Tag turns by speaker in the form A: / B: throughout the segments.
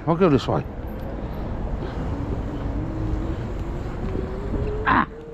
A: I'll go this way. Ah!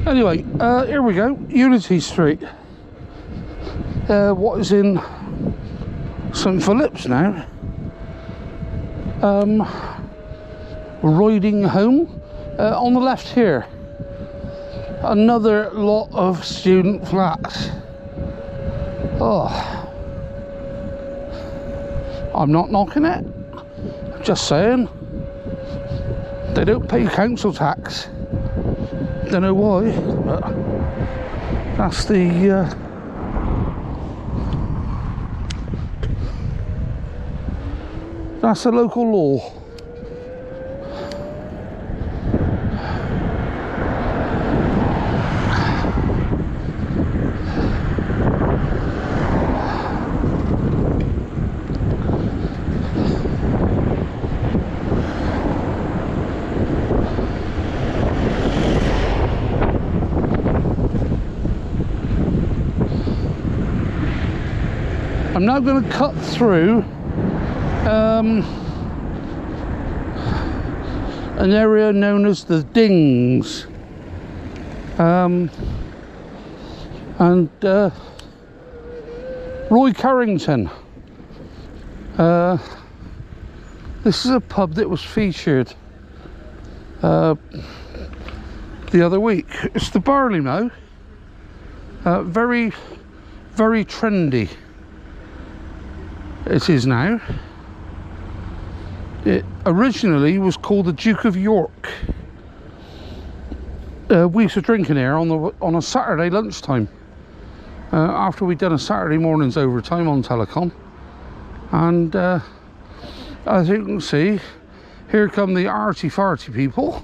A: Anyway, here we go, Unity Street. What is in St Phillips now? Riding home. On the left here, another lot of student flats. Oh, I'm not knocking it, just saying. They don't pay council tax. Don't know why, but that's the local law. I'm now going to cut through an area known as the Dings, and Roy Carrington. This is a pub that was featured the other week. It's the Barley Mow. Very, very trendy. It is now. It originally was called the Duke of York. We used to drink in here on a Saturday lunchtime, after we'd done a Saturday morning's overtime on telecom. And as you can see, here come the arty farty people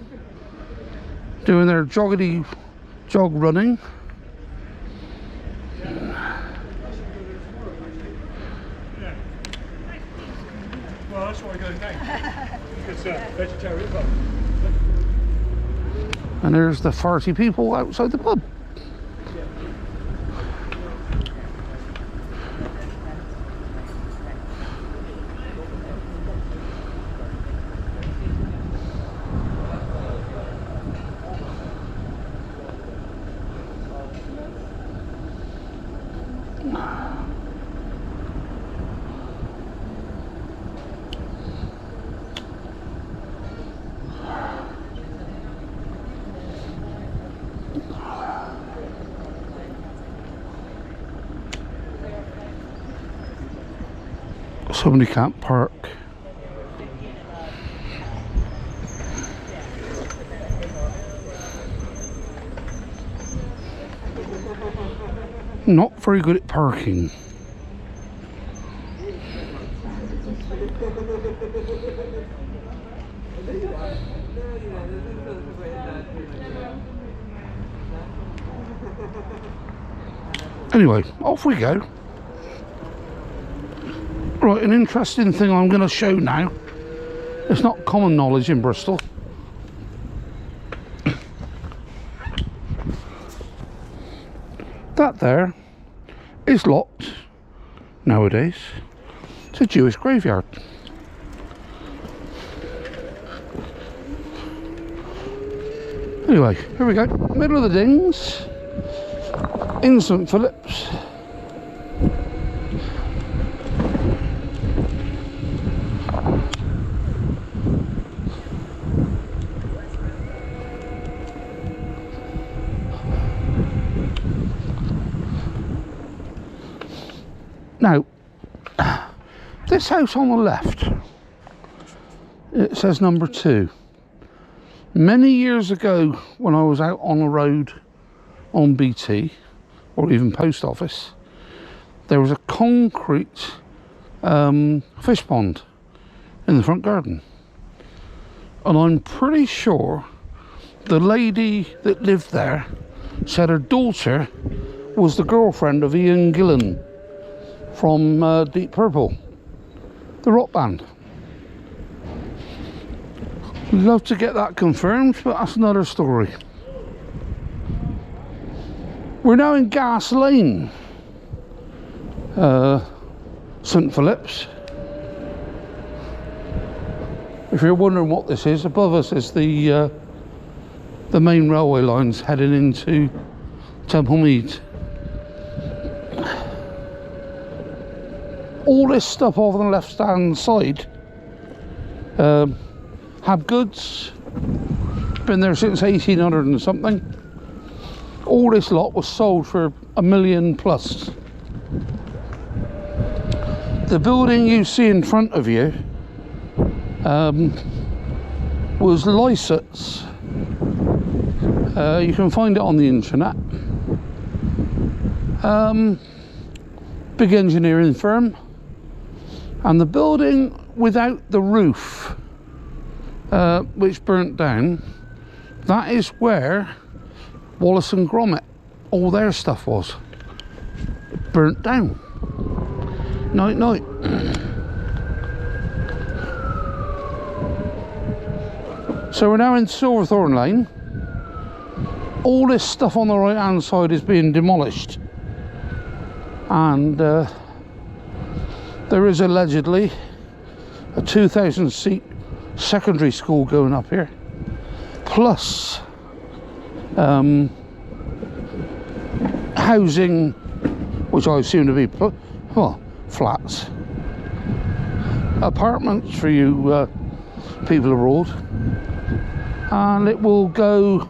A: doing their joggity jog running.
B: Well, that's why I go now. It's vegetarian pub.
A: And there's the farty people outside the pub. Somebody can't park. Not very good at parking. Anyway, off we go. Right, an interesting thing I'm going to show now. It's not common knowledge in Bristol. That there is locked nowadays. It's a Jewish graveyard. Anyway, here we go. Middle of the Dings, in St Phillips. Now, this house on the left, it says number 2. Many years ago, when I was out on the road on BT, or even post office, there was a concrete fish pond in the front garden. And I'm pretty sure the lady that lived there said her daughter was the girlfriend of Ian Gillan from Deep Purple, the rock band. Love to get that confirmed, but that's another story. We're now in Gas Lane, St Phillips. If you're wondering what this is, above us is the main railway lines heading into Templemead. All this stuff over on the left hand side, have goods, been there since 1800 and something. All this lot was sold for $1 million plus. The building you see in front of you was Lysett's. You can find it on the internet. Big engineering firm. And the building without the roof, which burnt down, that is where Wallace and Gromit, all their stuff was. It burnt down. Night night. So we're now in Silverthorn Lane. All this stuff on the right hand side is being demolished, and there is allegedly a 2,000 seat secondary school going up here, plus housing, which I assume to be flats, apartments for you people abroad, and it will go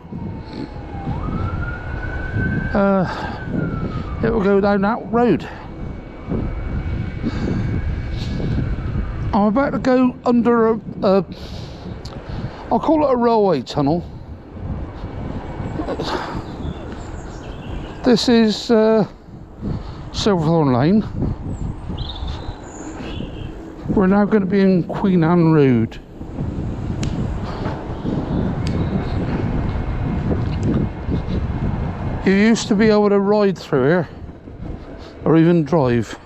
A: down that road. I'm about to go under I'll call it a railway tunnel. This is Silverthorn Lane. We're now going to be in Queen Anne Road. You used to be able to ride through here, or even drive.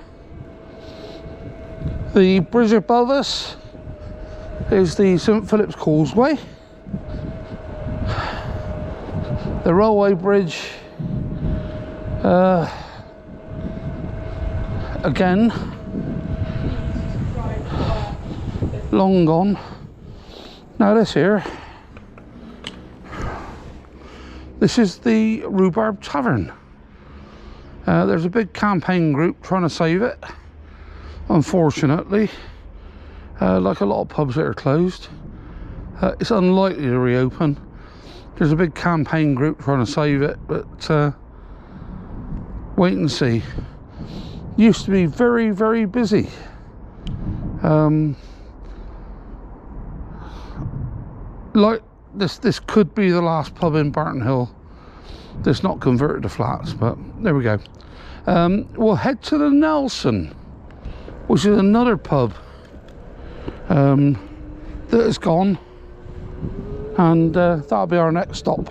A: The bridge above us is the St Phillips Causeway. The railway bridge, again, long gone. Now this here, this is the Rhubarb Tavern. There's a big campaign group trying to save it. Unfortunately, like a lot of pubs that are closed, it's unlikely to reopen. There's a big campaign group trying to save it, but wait and see. Used to be very, very busy. Like this could be the last pub in Barton Hill that's not converted to flats, but there we go. We'll head to the Nelson, which is another pub that is gone, and that'll be our next stop.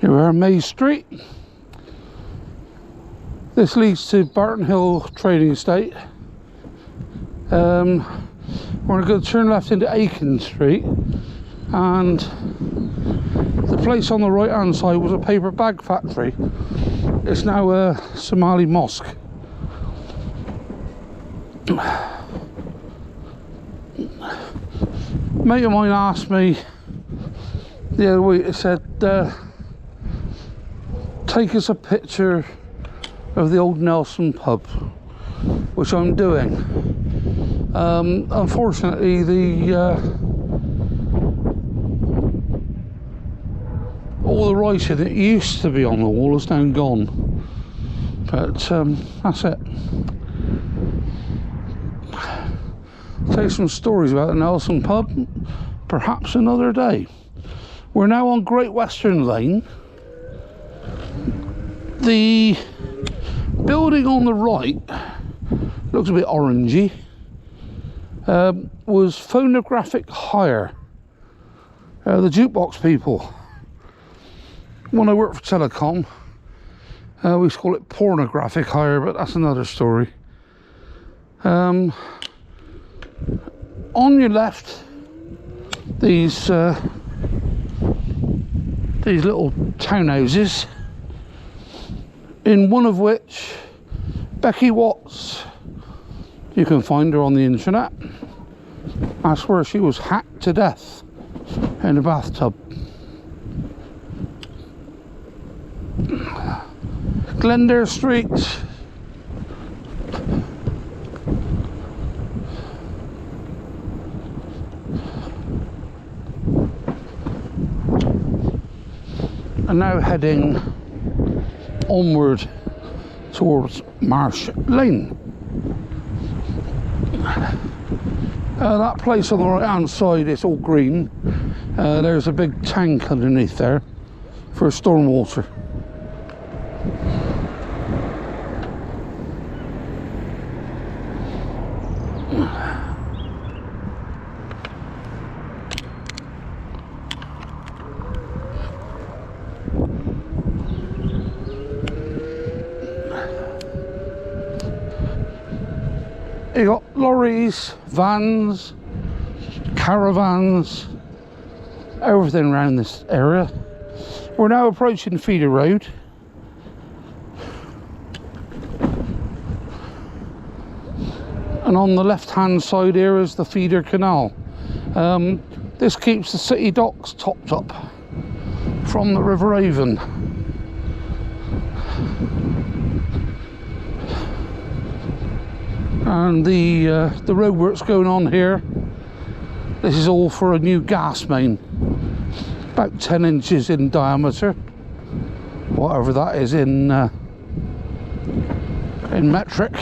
A: Here we are, Maze Street. This leads to Barton Hill Trading Estate. We're going to turn left into Aiken Street, and the place on the right hand side was a paper bag factory. It's now a Somali mosque. Mate of mine asked me the other week, he said, take us a picture of the old Nelson pub, which I'm doing. Unfortunately, all the writing that used to be on the wall is now gone, but that's it. Take some stories about the Nelson pub perhaps another day. We're now on Great Western Lane. The building on the right looks a bit orangey. Was Phonographic Hire, the jukebox people. When I worked for Telecom, we used to call it Pornographic Hire, but that's another story. On your left, these little townhouses, in one of which Becky Watts, you can find her on the internet. That's where she was hacked to death in a bathtub. Glendale Street. And now heading onward towards Marsh Lane. That place on the right hand side, it's all green. There's a big tank underneath there for storm water. You got lorries, vans, caravans, everything around this area. We're now approaching Feeder Road. And on the left hand side here is the Feeder Canal. This keeps the city docks topped up from the River Avon. And the roadworks going on here, this is all for a new gas main, about 10 inches in diameter, whatever that is in metric.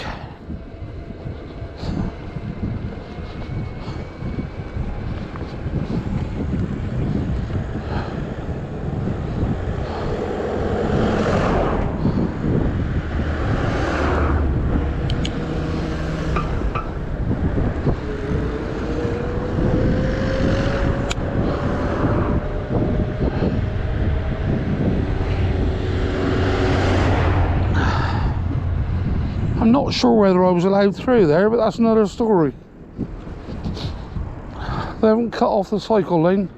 A: I'm not sure whether I was allowed through there, but that's another story. They haven't cut off the cycle lane.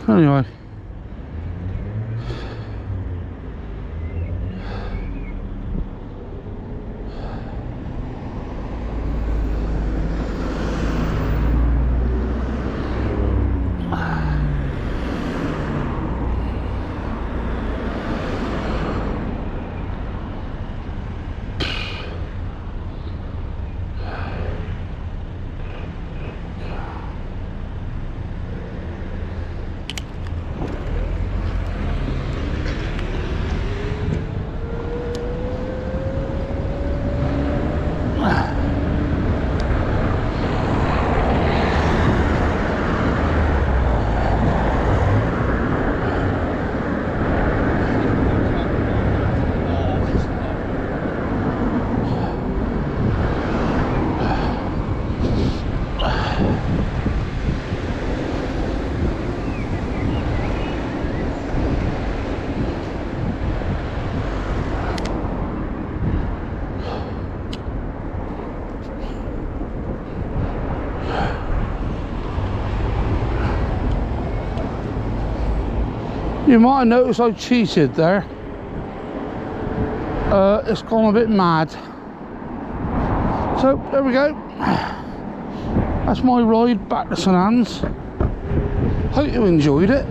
A: Anyway. You might have noticed I cheated there. It's gone a bit mad. So there we go. That's my ride back to St Anne's. Hope you enjoyed it.